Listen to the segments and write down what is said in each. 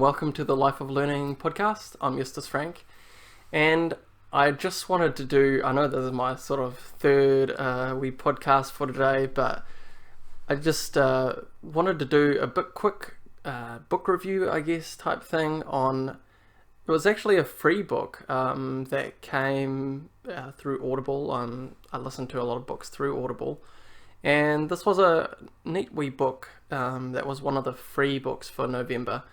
welcome to the Life of Learning podcast. I'm Eustace Frank, and I just wanted to do, I know this is my sort of third wee podcast for today, but I just wanted to do a bit quick book review, I guess, type thing on, it was actually a free book that came through Audible. I listen to a lot of books through Audible, and this was a neat wee book that was one of the free books for November,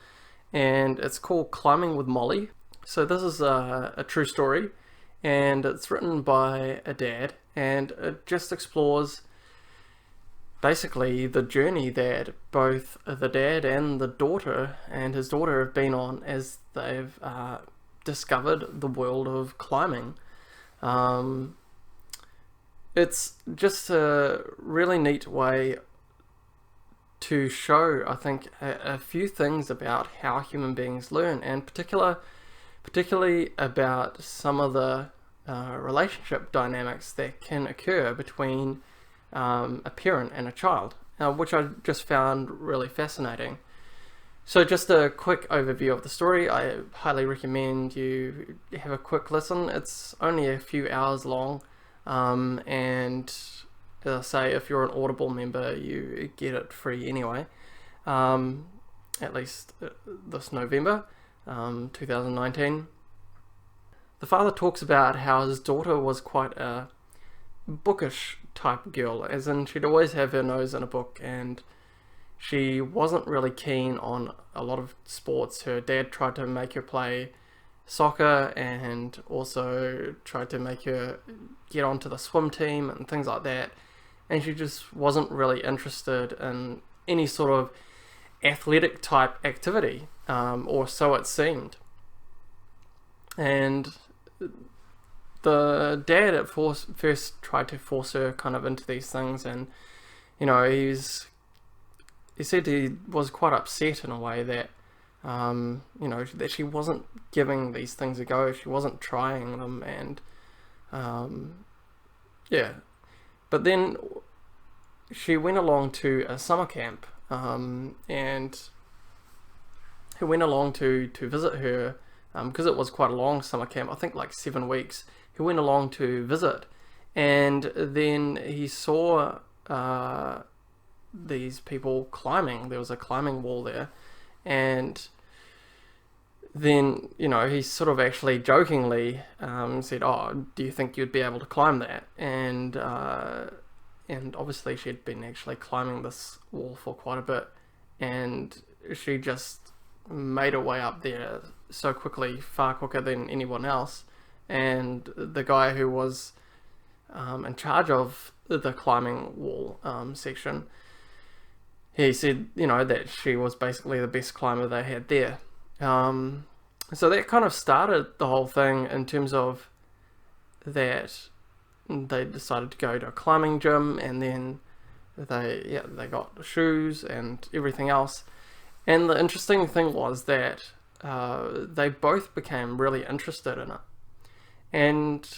and it's called Climbing with Mollie. So this is a true story, and it's written by a dad, and it just explores basically the journey that both the dad and the daughter and his daughter have been on as they've discovered the world of climbing. It's just a really neat way to show, I think, a few things about how human beings learn, and particularly about some of the relationship dynamics that can occur between a parent and a child, which I just found really fascinating. So just a quick overview of the story. I highly recommend you have a quick listen. It's only a few hours long, and as I say, if you're an Audible member, you get it free anyway, at least this November 2019. The father talks about how his daughter was quite a bookish type girl, as in she'd always have her nose in a book, and she wasn't really keen on a lot of sports. Her dad tried to make her play soccer and also tried to make her get onto the swim team and things like that, and she just wasn't really interested in any sort of athletic type activity, or so it seemed. And the dad at first tried to force her kind of into these things, and he said he was quite upset in a way that that she wasn't giving these things a go, she wasn't trying them, and but then she went along to a summer camp, and he went along to visit her, because it was quite a long summer camp, I think like 7 weeks. He went along to visit, and then he saw these people climbing. There was a climbing wall there, and then he sort of actually jokingly said, "Oh, do you think you'd be able to climb that?" And obviously she'd been actually climbing this wall for quite a bit, and she just made her way up there so quickly, far quicker than anyone else. And the guy who was in charge of the climbing wall section, he said, that she was basically the best climber they had there. So that kind of started the whole thing, in terms of that they decided to go to a climbing gym, and then they got shoes and everything else. And the interesting thing was that they both became really interested in it, and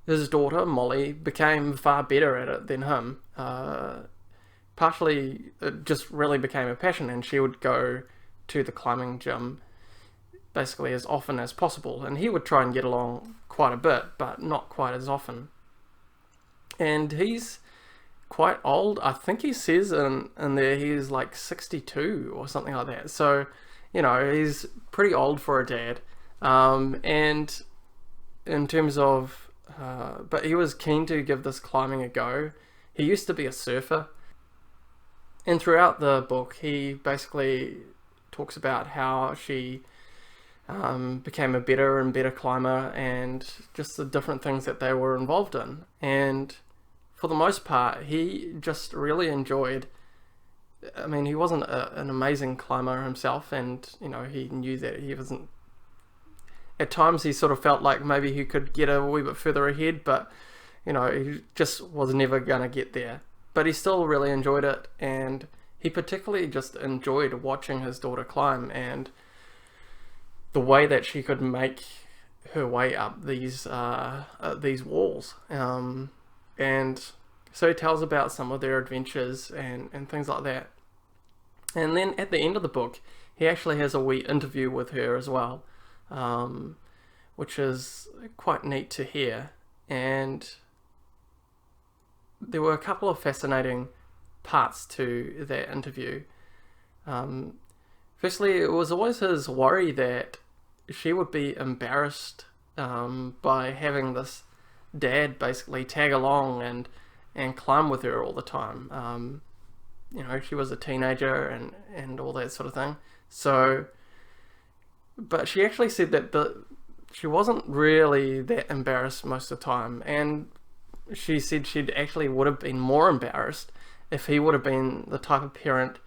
his daughter Mollie became far better at it than him. Partially it just really became a passion, and she would go to the climbing gym basically as often as possible, and he would try and get along quite a bit, but not quite as often. And he's quite old. I think he says in there he's like 62 or something like that. So he's pretty old for a dad, and in terms of but he was keen to give this climbing a go. He used to be a surfer, and throughout the book he basically talks about how she became a better and better climber, and just the different things that they were involved in. And for the most part, he just really enjoyed. I mean, he wasn't an amazing climber himself, and he knew that he wasn't. At times, he sort of felt like maybe he could get a wee bit further ahead, but he just was never gonna get there. But he still really enjoyed it, and he particularly just enjoyed watching his daughter climb, and the way that she could make her way up these walls. And so he tells about some of their adventures and things like that. And then at the end of the book, he actually has a wee interview with her as well, which is quite neat to hear. And there were a couple of fascinating parts to that interview. Firstly, it was always his worry that she would be embarrassed by having this dad basically tag along and climb with her all the time. She was a teenager and all that sort of thing. So, but she actually said that she wasn't really that embarrassed most of the time, and she said she'd actually would have been more embarrassed if he would have been the type of parent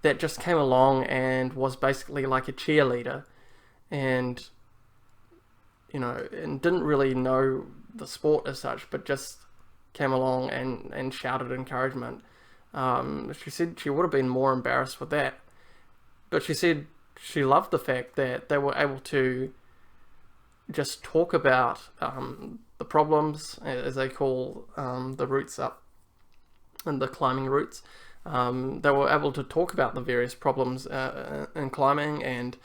that just came along and was basically like a cheerleader, and and didn't really know the sport as such, but just came along and shouted encouragement. She said she would have been more embarrassed with that, but she said she loved the fact that they were able to just talk about the problems, as they call the routes up and the climbing routes. They were able to talk about the various problems in climbing and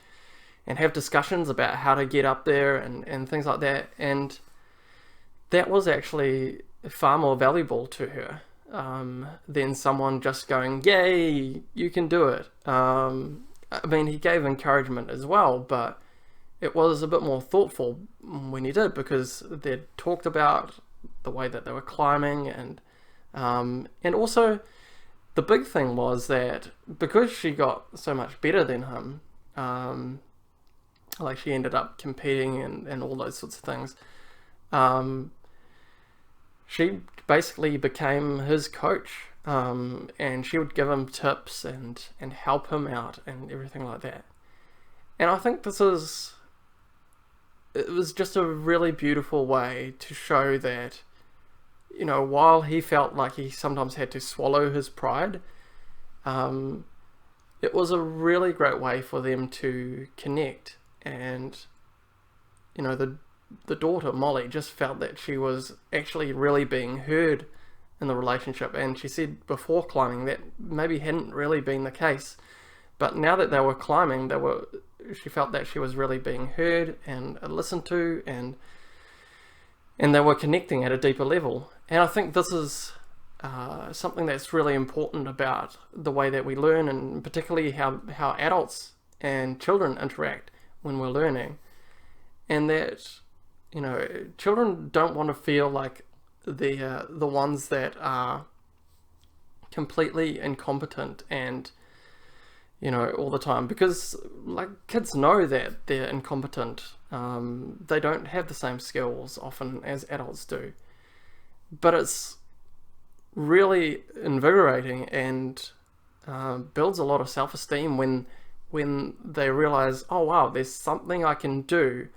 have discussions about how to get up there and things like that. And that was actually far more valuable to her than someone just going, "Yay, you can do it." He gave encouragement as well, but it was a bit more thoughtful when he did, because they talked about the way that they were climbing, and also the big thing was that because she got so much better than him, like she ended up competing and all those sorts of things, she basically became his coach, and she would give him tips and help him out and everything like that. And I think it was just a really beautiful way to show that, while he felt like he sometimes had to swallow his pride, it was a really great way for them to connect. And the daughter, Mollie, just felt that she was actually really being heard in the relationship, and she said before climbing that maybe hadn't really been the case, but now that they were climbing, she felt that she was really being heard and listened to, and they were connecting at a deeper level. And I think this is something that's really important about the way that we learn, and particularly how adults and children interact when we're learning. And that children don't want to feel like the ones that are completely incompetent and all the time, because like kids know that they're incompetent. They don't have the same skills often as adults do, but it's really invigorating and builds a lot of self-esteem when they realize, oh wow, there's something I can do.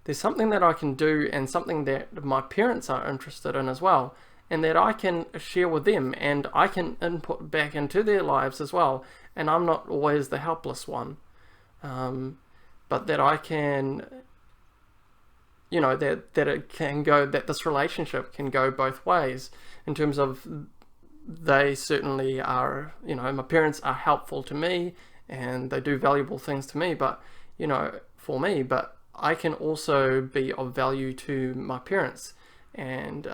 There's something that I can do, and something that my parents are interested in as well, and that I can share with them, and I can input back into their lives as well. And I'm not always the helpless one, but that I can, that it can go, that this relationship can go both ways, in terms of they certainly are, my parents are helpful to me and they do valuable things to me, but, for me, but I can also be of value to my parents, and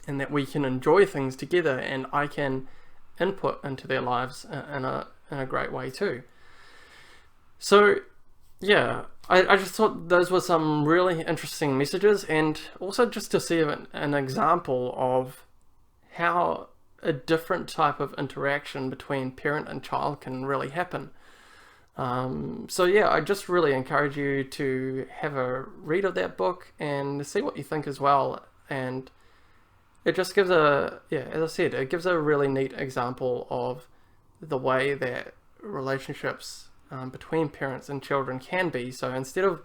that we can enjoy things together, and I can input into their lives in a great way too. So yeah, I just thought those were some really interesting messages, and also just to see an example of how a different type of interaction between parent and child can really happen. So yeah, I just really encourage you to have a read of that book and see what you think as well. And it just gives as I said, it gives a really neat example of the way that relationships between parents and children can be. So instead of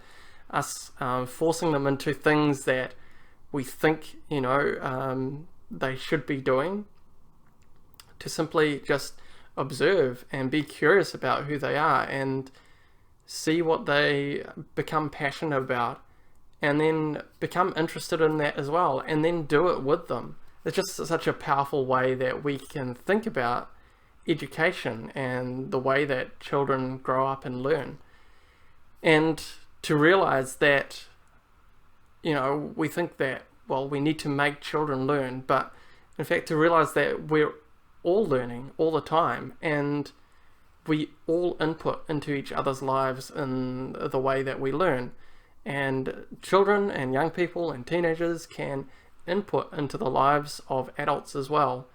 us forcing them into things that we think they should be doing, to simply just observe and be curious about who they are and see what they become passionate about, and then become interested in that as well, and then do it with them. It's just such a powerful way that we can think about education and the way that children grow up and learn. And to realize that, we think that, well, we need to make children learn, but in fact to realize that we're all learning all the time, and we all input into each other's lives in the way that we learn. And children and young people and teenagers can input into the lives of adults as well.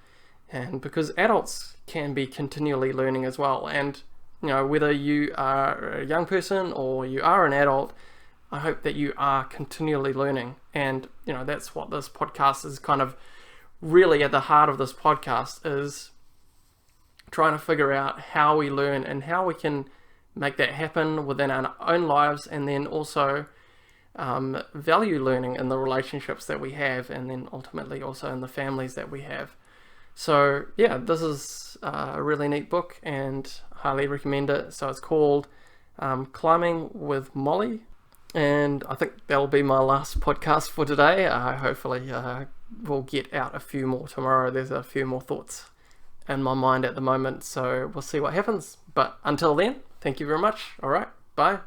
And because adults can be continually learning as well. And, whether you are a young person or you are an adult, I hope that you are continually learning. And, that's what this podcast is kind of really at the heart of this podcast, is trying to figure out how we learn and how we can make that happen within our own lives, and then also value learning in the relationships that we have, and then ultimately also in the families that we have. So yeah, this is a really neat book and highly recommend it. So it's called Climbing with Mollie, and I think that'll be my last podcast for today. Hopefully we'll get out a few more tomorrow. There's a few more thoughts in my mind at the moment, so we'll see what happens. But until then, thank you very much. All right, bye.